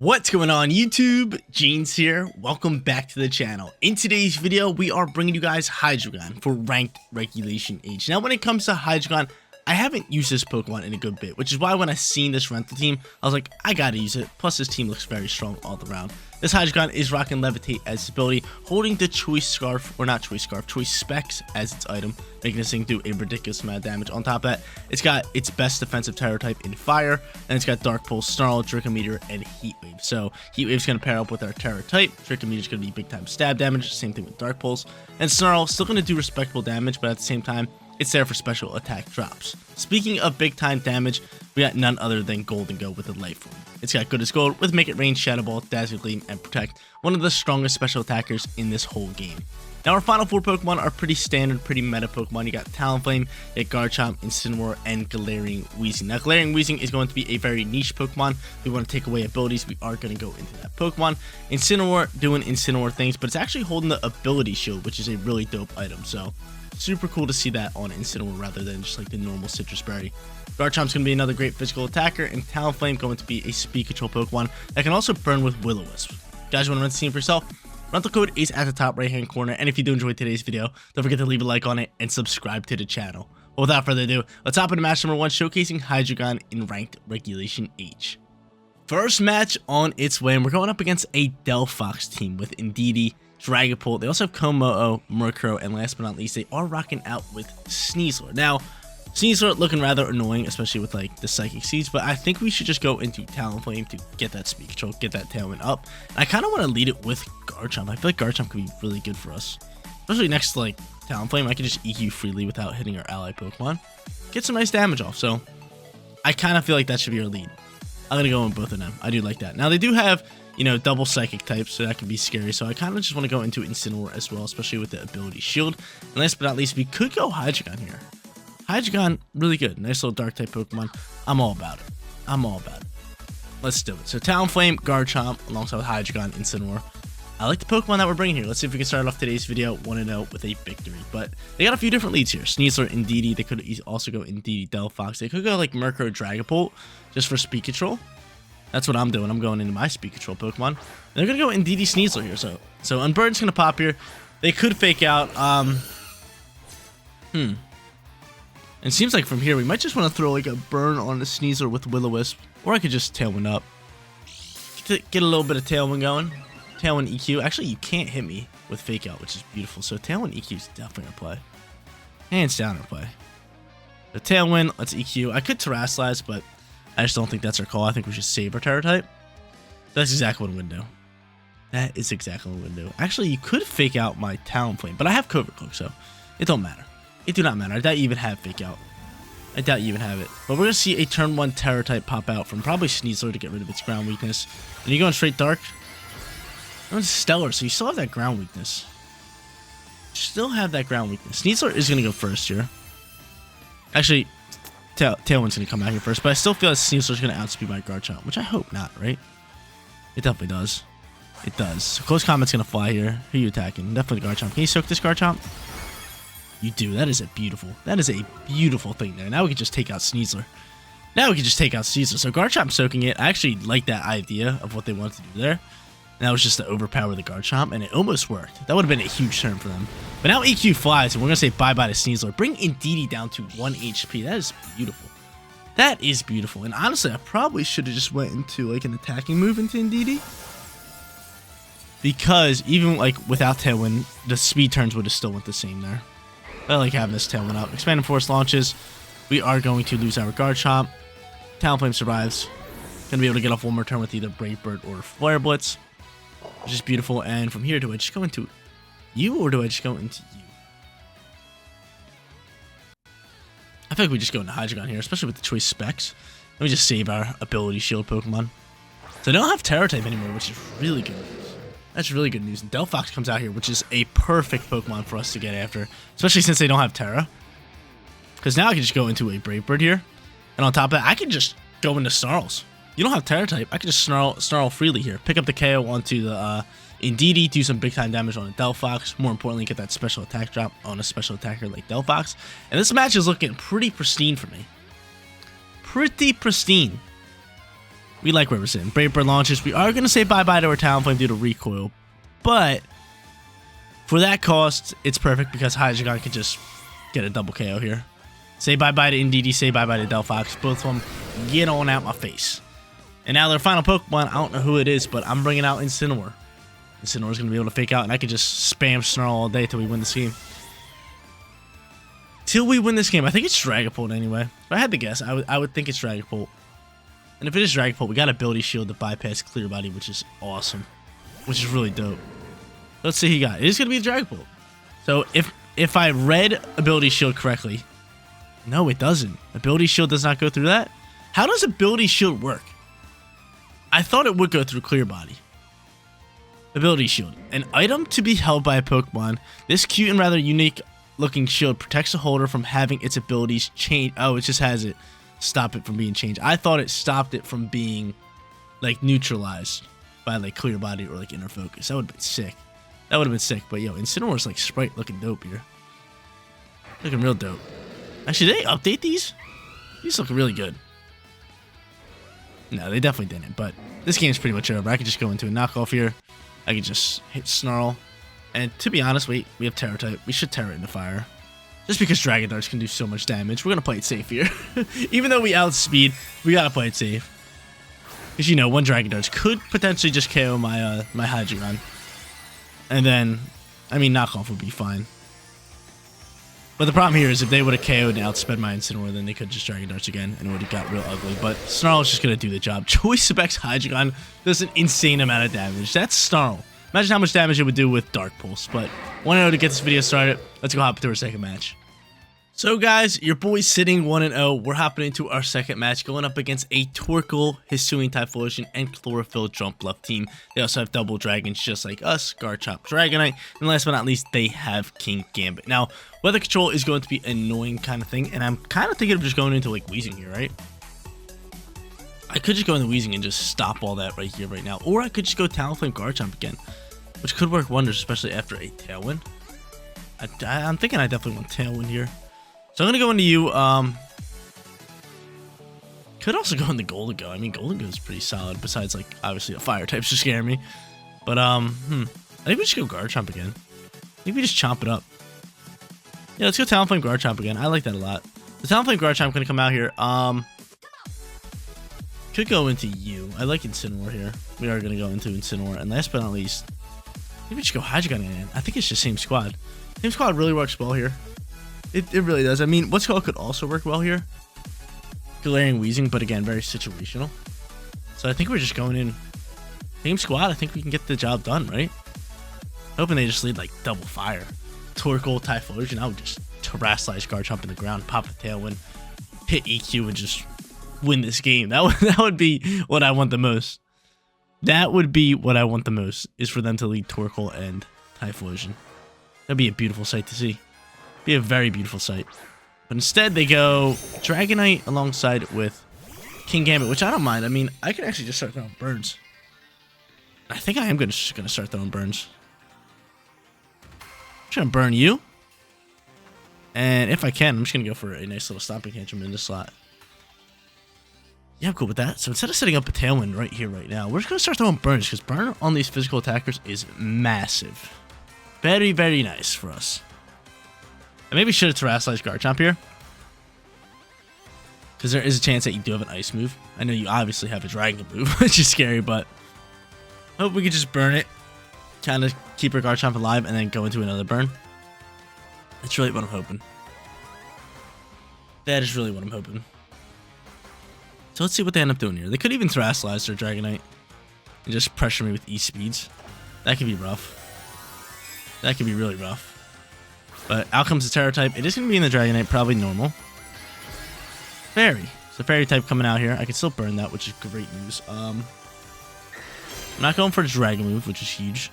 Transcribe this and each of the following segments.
What's going on YouTube? Jeans here. Welcome back to the channel. In today's video, we are bringing you guys Hydreigon for ranked regulation age. Now, when it comes to Hydreigon, I haven't used this Pokemon in a good bit, which is why when I seen this rental team, I was like, I gotta use it. Plus, this team looks very strong all around. This Hydreigon is rocking Levitate as its ability, holding the Choice Scarf, or not Choice Scarf, Choice Specs as its item, making this thing do a ridiculous amount of damage. On top of that, it's got its best defensive Terror type in Fire, and it's got Dark Pulse, Snarl, Dracometer, and Heat Wave. So Heat Wave's going to pair up with our Terror type, Dracometer's going to be big time stab damage, same thing with Dark Pulse, and Snarl still going to do respectable damage, but at the same time, it's there for special attack drops. Speaking of big time damage, we got none other than Golden Go with the Life Form. It's got Good as Gold with Make It Rain, Shadow Ball, Dazzle Gleam, and Protect, one of the strongest special attackers in this whole game. Now our final four Pokemon are pretty standard, pretty meta Pokemon. You got Talonflame, you got Garchomp, Incineroar, and Galarian Weezing. Now Galarian Weezing is going to be a very niche Pokemon. If we want to take away abilities, we are going to go into that Pokemon. Incineroar doing Incineroar things, but it's actually holding the ability shield, which is a really dope item. So super cool to see that on Incineroar rather than just like the normal Citrus Berry. Garchomp's going to be another great physical attacker, and Talonflame going to be a speed control Pokemon that can also burn with Will-O-Wisp. Guys, you want to run the team for yourself? Rental code is at the top right hand corner, and if you do enjoy today's video, don't forget to leave a like on it and subscribe to the channel. But without further ado, let's hop into match number 1, showcasing Hydreigon in ranked regulation H. First match on its way, and we're going up against a Delphox team with Indeedee, Dragapult. They also have Komo-o, Murkrow, and last but not least, they are rocking out with Sneasler. Now, Sneasler looking rather annoying, especially with like the Psychic Seeds, but I think we should just go into Talonflame to get that speed control, get that Tailwind up. And I kind of want to lead it with Garchomp. I feel like Garchomp could be really good for us, especially next to like Talonflame. I can just EQ freely without hitting our ally Pokemon, get some nice damage off. So I kind of feel like that should be our lead. I'm gonna go in both of them. I do like that. Now they do have, you know, double Psychic types, so that can be scary. So I kind of just want to go into Incineroar as well, especially with the ability Shield. And last but not least, we could go Hydreigon here. Hydreigon, really good. Nice little dark type Pokemon. I'm all about it. I'm all about it. Let's do it. So Talonflame, Garchomp, alongside with Hydreigon, Incineroar. I like the Pokemon that we're bringing here. Let's see if we can start off today's video 1-0 with a victory. But they got a few different leads here. Sneasler, Indeedee. They could also go Indeedee, Delphox. They could go like Murkrow, Dragapult, just for speed control. That's what I'm doing. I'm going into my speed control Pokemon. They're going to go Indeedee, Sneasler here. So Unburden's going to pop here. They could fake out. It seems like from here, we might just want to throw like a burn on the Sneasler with Will-O-Wisp. Or I could just Tailwind up. Get a little bit of Tailwind going. Tailwind EQ. Actually, you can't hit me with Fake Out, which is beautiful. So Tailwind EQ is definitely going to play. Hands down our play. The Tailwind, let's EQ. I could Terrasilize, but I just don't think that's our call. I think we should save our Terror type. That's exactly what I'm going to do. That is exactly what I'm going to do. Actually, you could Fake Out my Talonflame, but I have Covert Cloak, so it don't matter. It do not matter. I doubt you even have Fake Out. I doubt you even have it. But we're going to see a turn 1 Terror type pop out from probably Sneasler to get rid of its ground weakness. And you're going straight Dark? You're going Stellar, so you still have that ground weakness. Still have that ground weakness. Sneasler is going to go first here. Actually, Tailwind's going to come out here first, but I still feel like Sneasler's going to outspeed my Garchomp, which I hope not, right? It definitely does. It does. So Close Combat's going to fly here. Who are you attacking? Definitely Garchomp. Can you soak this Garchomp? You do. That is a beautiful thing there. Now we can just take out Sneasler. So Garchomp soaking it. I actually like that idea of what they wanted to do there. And that was just to overpower the Garchomp, and it almost worked. That would have been a huge turn for them. But now EQ flies, and we're going to say bye-bye to Sneasler. Bring Indeedee down to 1 HP. That is beautiful. That is beautiful. And honestly, I probably should have just went into like an attacking move into Indeedee. Because even like without Tailwind, the speed turns would have still went the same there. I like having this Tailwind up. Expanded Force launches. We are going to lose our Garchomp. Talonflame survives. Going to be able to get off one more turn with either Brave Bird or Flare Blitz. Which is beautiful. And from here, do I just go into you or do I just go into you? I feel like we just go into Hydreigon here, especially with the choice specs. Let me just save our ability shield Pokemon. So I don't have Terror type anymore, which is really good news. That's really good news. And Delphox comes out here, which is a perfect Pokemon for us to get after, especially since they don't have Terra. Because now I can just go into a Brave Bird here. And on top of that, I can just go into Snarls. You don't have Terra type. I can just Snarl freely here. Pick up the KO onto the Indeedee, do some big time damage on a Delphox. More importantly, get that special attack drop on a special attacker like Delphox. And this match is looking pretty pristine for me. Pretty pristine. We like where we're sitting. Brave Bird launches. We are going to say bye-bye to our Talonflame due to recoil. But for that cost, it's perfect because Hydreigon can just get a double KO here. Say bye-bye to Indeedee, say bye-bye to Delphox. Both of them get on out my face. And now their final Pokemon, I don't know who it is, but I'm bringing out Incineroar. Incineroar's going to be able to fake out, and I can just spam Snarl all day till we win this game. Till we win this game. I think it's Dragapult anyway. If I had to guess, I would think it's Dragapult. And if it is Dragapult, we got Ability Shield to bypass Clear Body, which is awesome. Which is really dope. Let's see who he got. It is going to be Dragapult. So if I read Ability Shield correctly... No, it doesn't. Ability Shield does not go through that? How does Ability Shield work? I thought it would go through Clear Body. Ability Shield. An item to be held by a Pokemon. This cute and rather unique looking shield protects the holder from having its abilities change. Oh, it just has it stop it from being changed. I thought it stopped it from being like neutralized by like Clear Body or like Inner Focus. That would have been sick. That would have been sick. But yo, Incineroar's like Sprite looking dope here. Looking real dope. Actually, did they update these? These look really good. No, they definitely didn't. But this game's pretty much over. I could just go into a knockoff here. I could just hit Snarl. And to be honest, we have Terra type. We should Terra into fire. Just because Dragon Darts can do so much damage. We're going to play it safe here. Even though we outspeed, we got to play it safe. Because, you know, one Dragon Darts could potentially just KO my my Hydreigon. And then, I mean, knockoff would be fine. But the problem here is if they would have KO'd and outsped my Incineroar, then they could just Dragon Darts again, and it would have got real ugly. But Snarl is just going to do the job. Choice Specs Hydreigon does an insane amount of damage. That's Snarl. Imagine how much damage it would do with Dark Pulse. But 1-0 to get this video started. Let's go hop into our second match. So guys, your boy's sitting 1-0. We're hopping into our second match, going up against a Torkoal, Hisuian Typhlosion, and Chlorophyll Jump Left team. They also have double dragons just like us, Garchomp, Dragonite, and last but not least, they have King Gambit. Now, weather control is going to be an annoying kind of thing, and I'm kind of thinking of just going into like Weezing here, right? I could just go into Weezing and just stop all that right here, right now, or I could just go Talonflame Garchomp again, which could work wonders, especially after a Tailwind. I'm thinking I definitely want Tailwind here. So I'm going to go into you. Could also go into Golden Go. I mean, Golden Go is pretty solid, besides, like, obviously the fire types to scare me. But, I think we should go Garchomp again. I think we just chomp it up. Yeah, let's go Talonflame Garchomp again. I like that a lot. The Talonflame Garchomp going to come out here. Could go into you. I like Incineroar here. We are going to go into Incineroar. And last but not least, maybe we should go Hydreigon again. I think it's just same squad. Same squad really works well here. It really does. I mean, What's Called could also work well here. Galarian Weezing, but again, very situational. So I think we're just going in same squad. I think we can get the job done, right? Hoping they just lead like double fire. Torkoal, Typhlosion. I would just terrestrialize Garchomp in the ground, pop a Tailwind, hit EQ, and just win this game. That would be what I want the most. That would be what I want the most, is for them to lead Torkoal and Typhlosion. That'd be a beautiful sight to see. Be a very beautiful sight. But instead, they go Dragonite alongside with King Gambit, which I don't mind. I mean, I can actually just start throwing burns. I think I am just going to start throwing burns. I'm just going to burn you. And if I can, I'm just going to go for a nice little Stomping Tantrum in this slot. Yeah, I'm cool with that. So instead of setting up a Tailwind right here, right now, we're just going to start throwing burns, because burn on these physical attackers is massive. Very, very nice for us. I maybe should have terrestrialized Garchomp here, because there is a chance that you do have an ice move. I know you obviously have a dragon move, which is scary, but I hope we could just burn it, kind of keep our Garchomp alive, and then go into another burn. That's really what I'm hoping. That is really what I'm hoping. So let's see what they end up doing here. They could even terrestrialize their Dragonite and just pressure me with E-speeds. That could be rough. That could be really rough. But out comes the Terra type. It is going to be in the Dragonite, probably normal. Fairy. So Fairy type coming out here. I can still burn that, which is great news. I'm not going for a Dragon move, which is huge.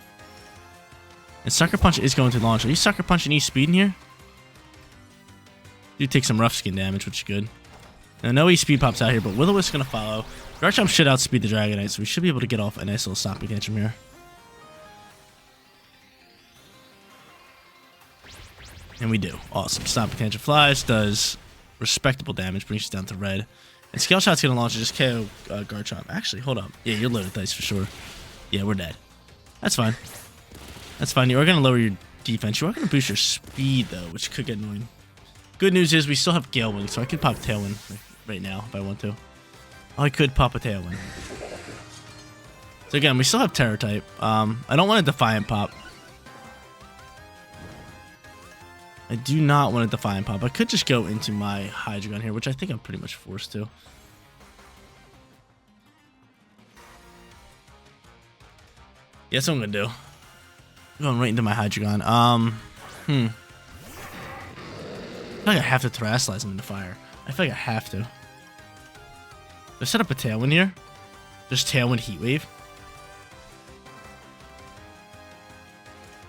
And Sucker Punch is going to launch. Are you Sucker Punching E-speed in here? Do take some rough skin damage, which is good. Now, no E-speed pops out here, but Will-O-Wisp is going to follow. Garchomp should outspeed the Dragonite, so we should be able to get off a nice little Stomping Tantrum here. And we do. Awesome. Stomping Tantrum flies, does respectable damage, brings us down to red. And Scale Shot's gonna launch and just KO Garchomp. Actually, hold up. Yeah, you're loaded dice for sure. Yeah, we're dead. That's fine. That's fine. You are gonna lower your defense. You are gonna boost your speed though, which could get annoying. Good news is we still have Gale Wing, so I could pop Tailwind right now if I want to. Oh, I could pop a Tailwind. So again, we still have Terror type. I don't want a Defiant pop. I do not want a Defiant pop. I could just go into my Hydreigon here, which I think I'm pretty much forced to. Yeah, that's what I'm gonna do. I'm going right into my Hydreigon. I feel like I have to Terrasilize him into fire. I feel like I have to. Let's set up a Tailwind here. Just Tailwind Heat Wave.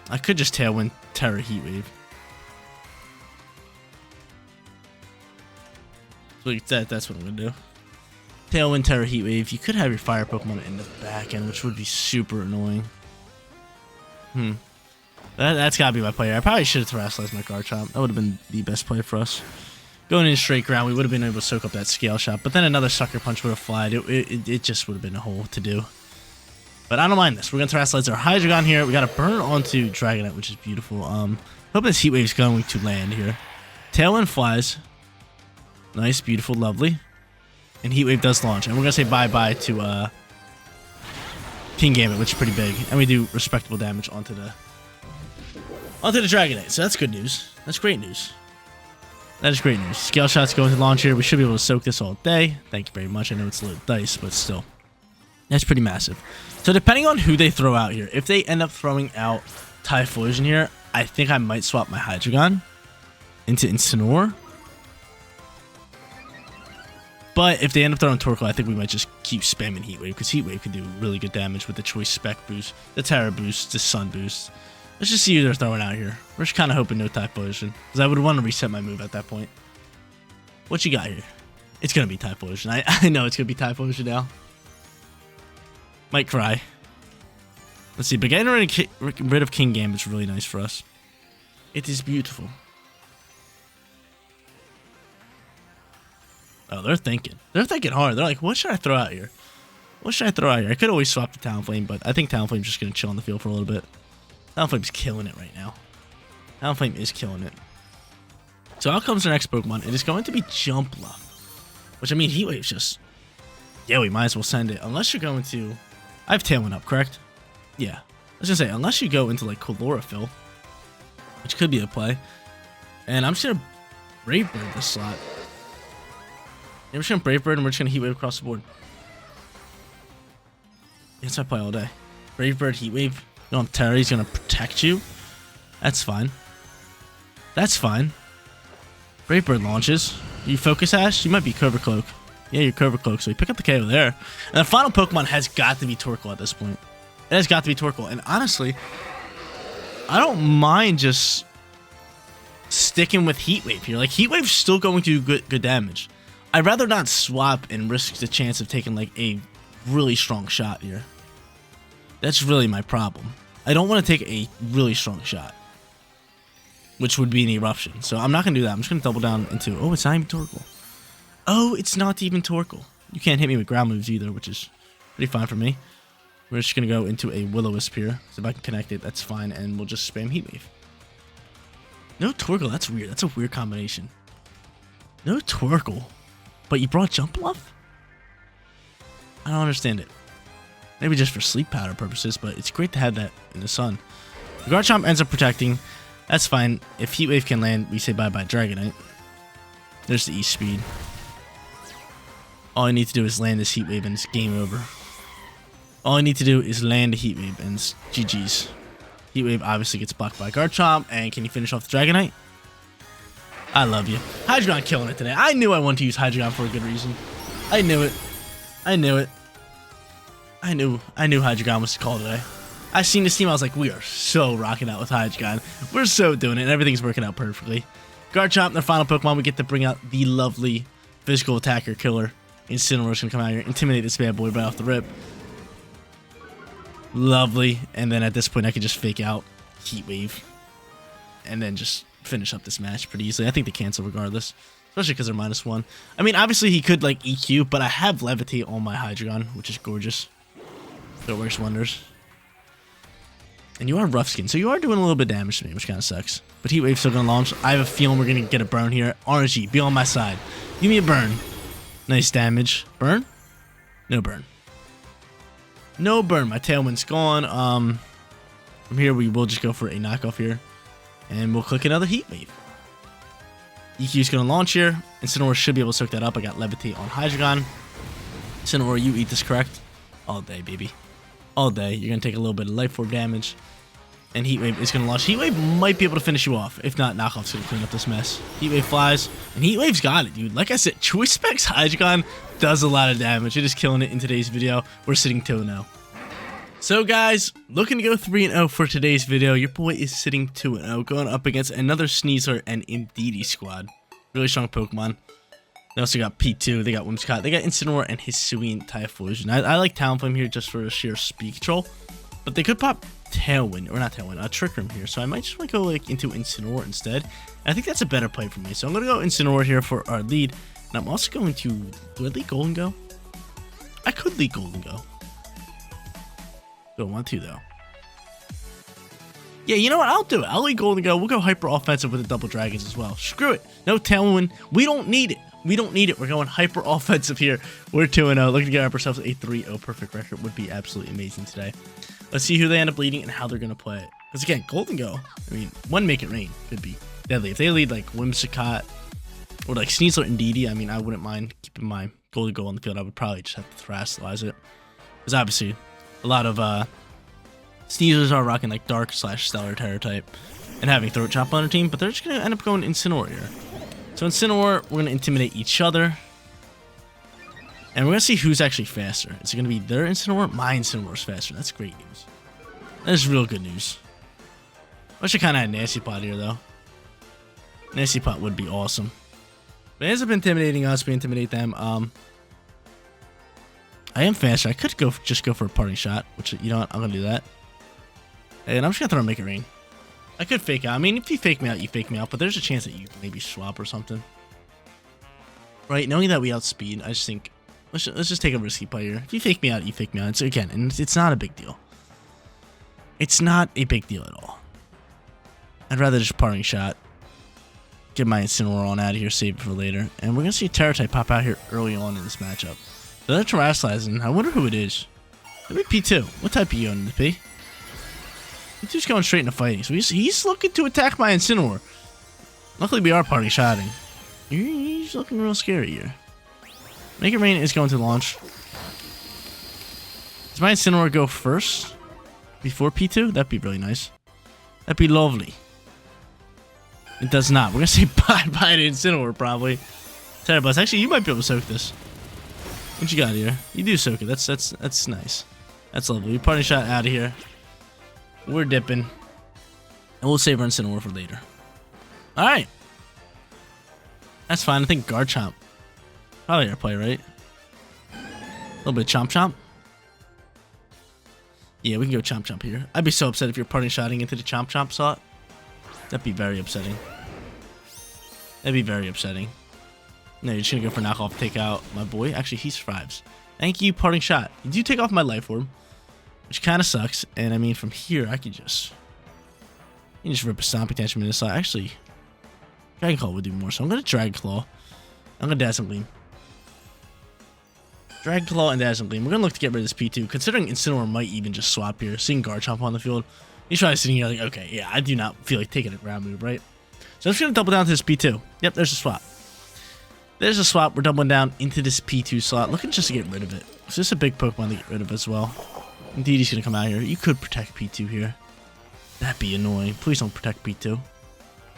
I could just Tailwind Terra Heat Wave. So that's what I'm gonna do. Tailwind Terra Heat Wave. You could have your fire Pokemon in the back end, which would be super annoying. That's gotta be my play. I probably should have Terrasalized my Garchomp. That would have been the best play for us. Going in straight ground, we would have been able to soak up that Scale Shot, but then another Sucker Punch would have flied. It just would have been a hole to do. But I don't mind this. We're gonna Terrasilize our Hydreigon here. We got to burn onto Dragonite, which is beautiful. Hoping this Heat Wave's going to land here. Tailwind flies. Nice, beautiful, lovely. And Heat Wave does launch. And we're gonna say bye-bye to Kingambit, which is pretty big. And we do respectable damage onto the Dragonite. So that's good news. That's great news. That is great news. Scale Shot's going to launch here. We should be able to soak this all day. Thank you very much. I know it's loaded dice, but still. That's pretty massive. So depending on who they throw out here, if they end up throwing out Typhlosion here, I think I might swap my Hydreigon into Incineroar. But if they end up throwing Torkoal, I think we might just keep spamming Heat Wave, because Heat Wave can do really good damage with the Choice Spec boost, the Terra boost, the Sun boost. Let's just see who they're throwing out here. We're just kind of hoping no Typhlosion, because I would want to reset my move at that point. What you got here? It's going to be Typhlosion. I know it's going to be Typhlosion now. Might cry. Let's see, but getting rid of Kingambit is really nice for us. It is beautiful. Oh, they're thinking. They're thinking hard. They're like, what should I throw out here? What should I throw out here? I could always swap the Talonflame, but I think Talonflame's just going to chill on the field for a little bit. Talonflame's killing it right now. Talonflame is killing it. So out comes our next Pokemon. It is going to be Jumpluff. Which, I mean, Heat Wave's just... Yeah, we might as well send it. Unless you're going to... I have Tailwind up, correct? Yeah. I was going to say, unless you go into, like, Chlorophyll, which could be a play. And I'm just going to Brave Bird this slot. Yeah, we're just going to Brave Bird, and we're just going to Heat Wave across the board. That's my play all day. Brave Bird, Heat Wave. You don't have Terra, he's going to protect you. That's fine. That's fine. Brave Bird launches. You Focus Ash? You might be Cobra Cloak. Yeah, you're Cobra Cloak, so you pick up the KO there. And the final Pokemon has got to be Torkoal at this point. It has got to be Torkoal. And honestly, I don't mind just sticking with Heat Wave here. Like, Heat Wave's still going to do good damage. I'd rather not swap and risk the chance of taking, like, a really strong shot here. That's really my problem. I don't want to take a really strong shot, which would be an Eruption. So I'm not going to do that. I'm just going to double down into... Oh, it's not even Torkoal. Oh, it's not even Torkoal. You can't hit me with ground moves either, which is pretty fine for me. We're just going to go into a Will-O-Wisp here. So if I can connect it, that's fine. And we'll just spam Heat Wave. No Torkoal. That's weird. That's a weird combination. No Torkoal. But you brought Jumpluff? I don't understand it. Maybe just for sleep powder purposes, but it's great to have that in the sun. The Garchomp ends up protecting. That's fine. If Heat Wave can land, we say bye-bye Dragonite. There's the E-Speed. All I need to do is land this Heat Wave and it's game over. All I need to do is land a Heat Wave and it's GG's. Heat Wave obviously gets blocked by Garchomp, and can you finish off the Dragonite? I love you. Hydreigon killing it today. I knew I wanted to use Hydreigon for a good reason. I knew it. I knew it. I knew Hydreigon was the call today. I seen this team, I was like, we are so rocking out with Hydreigon. We're so doing it, and everything's working out perfectly. Garchomp, their final Pokemon, we get to bring out the lovely physical attacker killer. Incineroar's gonna come out here, intimidate this bad boy right off the rip. Lovely. And then at this point, I could just fake out Heat Wave. And then just finish up this match pretty easily. I think they cancel regardless. especially because they're -1. I mean, obviously he could like EQ, but I have Levitate on my Hydreigon, which is gorgeous. So it works wonders. And you are rough skin, so you are doing a little bit of damage to me, which kind of sucks. But Heat Wave's still gonna launch. I have a feeling we're gonna get a burn here. RNG, be on my side. Give me a burn. Nice damage. Burn? No burn. No burn. My Tailwind's gone. From here we will just go for a knockoff here, and we'll click another Heat Wave. EQ's gonna launch here. Incineroar should be able to soak that up. I got Levitate on Hydreigon. Incineroar, you eat this correct. All day, baby. All day. You're gonna take a little bit of Life Orb damage. And Heat Wave is gonna launch. Heat Wave might be able to finish you off. If not, Knockoff's gonna clean up this mess. Heat Wave flies. And Heat Wave's got it, dude. Like I said, Choice Specs Hydreigon does a lot of damage. It is killing it in today's video. We're sitting 2-0. So guys, looking to go 3-0 for today's video. Your boy is sitting 2-0, going up against another Sneasler and Indeedee squad. Really strong Pokemon. They also got P2, they got Whimsicott, they got Incineroar and Hisuian Typhlosion. I like Talonflame here just for a sheer speed control, but they could pop Tailwind, or not Tailwind, Trick Room here, so I might just want to go like into Incineroar instead. And I think that's a better play for me, so I'm going to go Incineroar here for our lead, and I'm also going to, do I lead Golden Go? I could lead Golden Go. Don't want to though. Yeah, you know what? I'll do it. I'll lead Golden Go. We'll go hyper offensive with the double dragons as well. Screw it. No Tailwind. We don't need it. We don't need it. We're going hyper offensive here. We're 2-0. Looking to get ourselves a 3-0 perfect record would be absolutely amazing today. Let's see who they end up leading and how they're going to play it. Because again, Golden Go, I mean, one Make It Rain could be deadly. If they lead like Whimsicott or like Sneasler and Indeedee, I mean, I wouldn't mind keeping my Golden Go on the field. I would probably just have to Thrastalize it. Because obviously, a lot of Sneasers are rocking like Dark / Stellar Terror type and having Throat Chop on their team, but they're just going to end up going Incineroar here. So Incineroar, we're going to intimidate each other. And we're going to see who's actually faster. Is it going to be their Incineroar? My Incineroar's faster. That's great news. That is real good news. I wish I kind of had Nasty Pot here, though. Nasty Pot would be awesome. But it ends up intimidating us. We intimidate them. I am faster. I could just go for a parting shot, which, you know what? I'm going to do that. And I'm just going to throw a Make It Rain. I could fake out. I mean, if you fake me out, you fake me out. But there's a chance that you can maybe swap or something. Right? Knowing that we outspeed, I just think, let's just take a risky play here. If you fake me out, you fake me out. Again, and it's not a big deal. It's not a big deal at all. I'd rather just parting shot. Get my Incineroar on out of here, save it for later. And we're going to see a Terra type pop out here early on in this matchup. So they're Terrastalizing. I wonder who it is. Maybe P2. What type are you on the P? P2's going straight into fighting. So he's looking to attack my Incineroar. Luckily, we are party shotting. He's looking real scary here. Make It Rain is going to launch. Does my Incineroar go first? Before P2? That'd be really nice. That'd be lovely. It does not. We're going to say bye-bye to Incineroar, probably. Terrible. Actually, you might be able to soak this. What you got here? You do soak it. That's nice. That's lovely. We party shot out of here. We're dipping. And we'll save our Incineroar for later. Alright. That's fine. I think Garchomp. Probably our play, right? A little bit of Chomp Chomp. Yeah, we can go Chomp Chomp here. I'd be so upset if you're party shotting into the Chomp Chomp slot. That'd be very upsetting. That'd be very upsetting. No, you're just gonna go for knockoff, take out my boy. Actually, he survives. Thank you, parting shot. You do take off my Life Orb, which kind of sucks. And I mean, from here, I can just rip a Stomping Tantrum in this slot. Actually, Dragon Claw would do more, so I'm gonna Dragon Claw. I'm gonna Dazzling Gleam. Dragon Claw and Dazzling Gleam. We're gonna look to get rid of this P2, considering Incineroar might even just swap here. Seeing Garchomp on the field, he's probably sitting here like, okay, yeah, I do not feel like taking a ground move, right? So I'm just gonna double down to this P2. Yep, there's a swap. There's a swap. We're doubling down into this P2 slot, looking just to get rid of it. So this is a big Pokemon to get rid of as well. Indeedee's gonna come out here. You could protect P2 here. That'd be annoying. Please don't protect P2.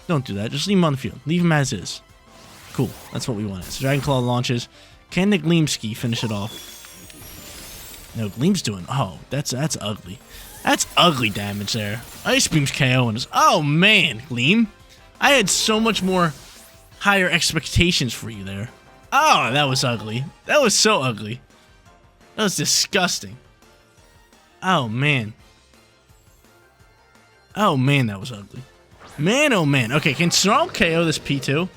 Don't do that. Just leave him on the field. Leave him as is. Cool. That's what we wanted. So Dragon Claw launches. Can the Gleamski finish it off? No, Gleam's doing... Oh, that's ugly. That's ugly damage there. Ice Beam's KOing us. Oh, man, Gleam. I had so much more higher expectations for you there. Oh, that was ugly. That was so ugly. That was disgusting. Oh, man. Oh, man, that was ugly. Man, oh, man. Okay, can Snarl KO this P2?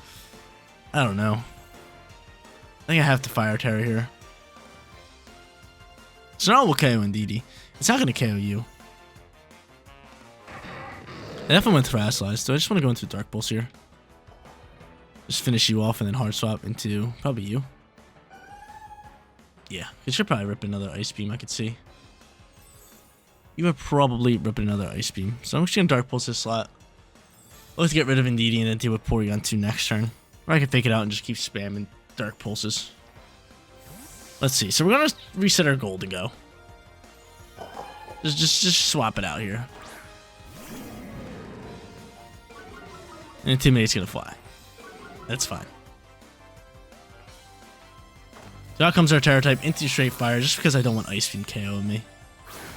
I don't know. I think I have to Fire Terror here. Snarl will KO Indeedee. It's not going to KO you. I definitely went Terrasilize, so I just want to go into Dark Pulse here. Just finish you off and then hard swap into probably you. Yeah, you should probably rip another Ice Beam, I could see. You would probably rip another Ice Beam. So I'm just going to Dark Pulse this slot. Let's get rid of Indeedee and then deal with Porygon 2 next turn. Or I can fake it out and just keep spamming Dark Pulses. Let's see. So we're going to reset our gold and go. Just swap it out here. And Intimidate's going to fly. That's fine. So out comes our Terror type into straight fire just because I don't want Ice Beam KOing me.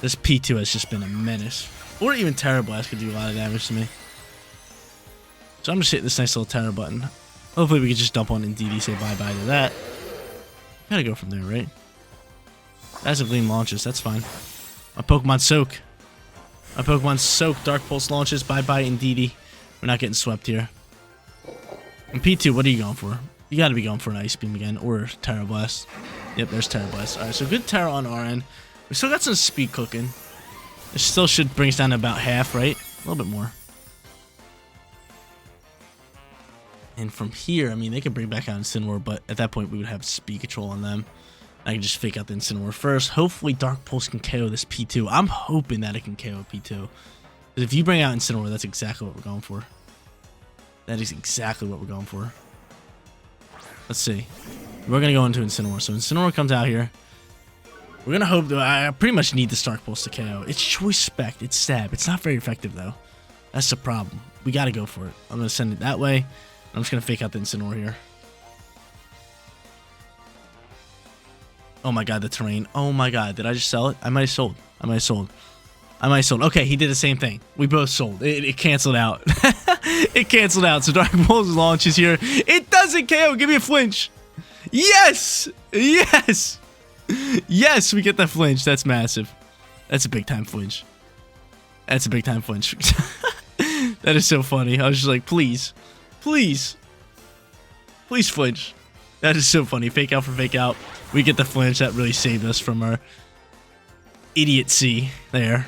This P2 has just been a menace. Or even Terra Blast could do a lot of damage to me. So I'm just hitting this nice little Terra button. Hopefully we can just dump on Indeedee, say bye-bye to that. Gotta go from there, right? As of Gleam launches, that's fine. My Pokemon Soak. My Pokemon Soak. Dark Pulse launches. Bye-bye Indeedee. We're not getting swept here. And P2, what are you going for? You gotta be going for an Ice Beam again, or Terra Blast. Yep, there's Terra Blast. Alright, so good Terra on our end. We still got some speed cooking. It still should bring us down to about half, right? A little bit more. And from here, I mean, they can bring back out Incineroar, but at that point, we would have speed control on them. I can just fake out the Incineroar first. Hopefully, Dark Pulse can KO this P2. I'm hoping that it can KO P2. Because if you bring out Incineroar, that's exactly what we're going for. That is exactly what we're going for. Let's see. We're going to go into Incineroar. So Incineroar comes out here. We're going to hope that I pretty much need the Dark Pulse to KO. It's Choice Spec. It's Stab. It's not very effective, though. That's the problem. We got to go for it. I'm going to send it that way. I'm just going to fake out the Incineroar here. Oh my god, the terrain. Oh my god, did I just sell it? I might have sold. I might have sold. I might have sold. Okay, he did the same thing. We both sold. It canceled out. It canceled out. So Dark Pulse launches here. It doesn't KO. Give me a flinch. Yes! Yes! Yes, we get that flinch. That's massive. That's a big time flinch. That's a big time flinch. That is so funny. I was just like, please. Please. Please flinch. That is so funny. Fake out for fake out. We get the flinch. That really saved us from our idiocy there.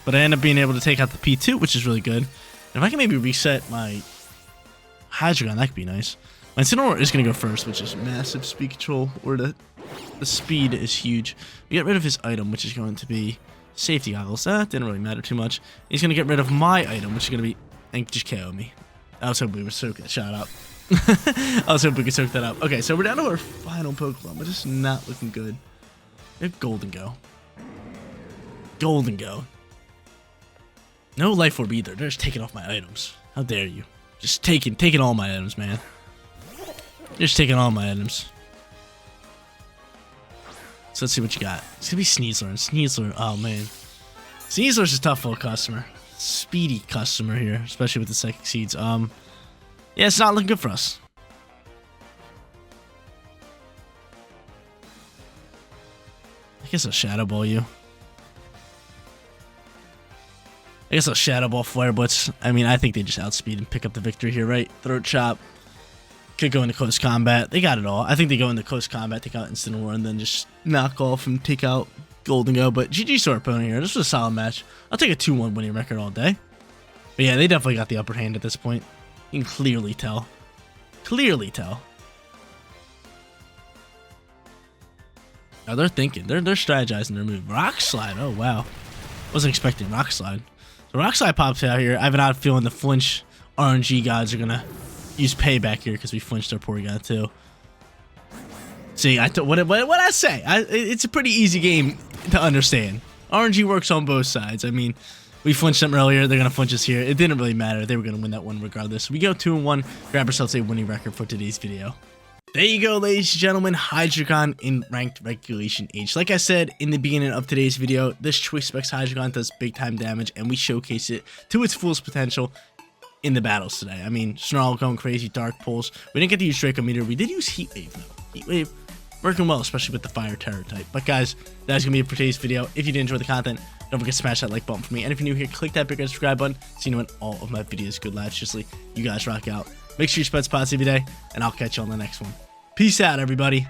But I end up being able to take out the P2, which is really good. And if I can maybe reset my Hydreigon, that could be nice. My Incineroar is going to go first, which is massive speed control. Or the speed is huge. We get rid of his item, which is going to be safety goggles. That didn't really matter too much. He's going to get rid of my item, which is going to be... and just KO me. I was hoping we would soak that shot up. I was hoping we could soak that up. Okay, so we're down to our final Pokemon, but it's not looking good. We have Golden Go. Golden Go. No Life Orb either. They're just taking off my items. How dare you? Just taking all my items, man. Just taking all my items. So let's see what you got. It's gonna be Sneasler. And Sneasler, oh man. Sneasler's a tough little customer. Speedy customer here, especially with the Psychic Seeds. Yeah, it's not looking good for us. I guess I'll Shadow Ball you. I guess I'll Shadow Ball Flare Blitz. I mean, I think they just outspeed and pick up the victory here, right? Throat Chop. Could go into close combat. They got it all. I think they go into close combat, take out Incineroar, and then just knock off and take out Golden Go. But GG's to our opponent here. This was a solid match. I'll take a 2-1 winning record all day. But yeah, they definitely got the upper hand at this point. You can clearly tell. Clearly tell. Now they're thinking. They're strategizing their move. Rock Slide. Oh, wow. Wasn't expecting Rock Slide. So Rock Slide pops out here. I have an odd feeling the flinch RNG guys are going to use payback here because we flinched our Porygon too. See, what I say? It's a pretty easy game to understand. RNG works on both sides. I mean, we flinched them earlier. They're going to flinch us here. It didn't really matter. They were going to win that one regardless. We go 2-1. Grab ourselves a winning record for today's video. There you go, ladies and gentlemen. Hydreigon in Ranked Regulation H. Like I said in the beginning of today's video, this Choice Specs Hydreigon does big time damage, and we showcase it to its fullest potential in the battles today. I mean, Snarl going crazy, Dark Pulse. We didn't get to use Draco Meteor. We did use Heat Wave, though. Heat Wave working well, especially with the Fire Terror type. But guys, that's going to be it for today's video. If you did enjoy the content, don't forget to smash that like button for me. And if you're new here, click that big red subscribe button so you know when all of my videos go live. Seriously, you guys rock out. Make sure you spread spots every day, and I'll catch you on the next one. Peace out, everybody.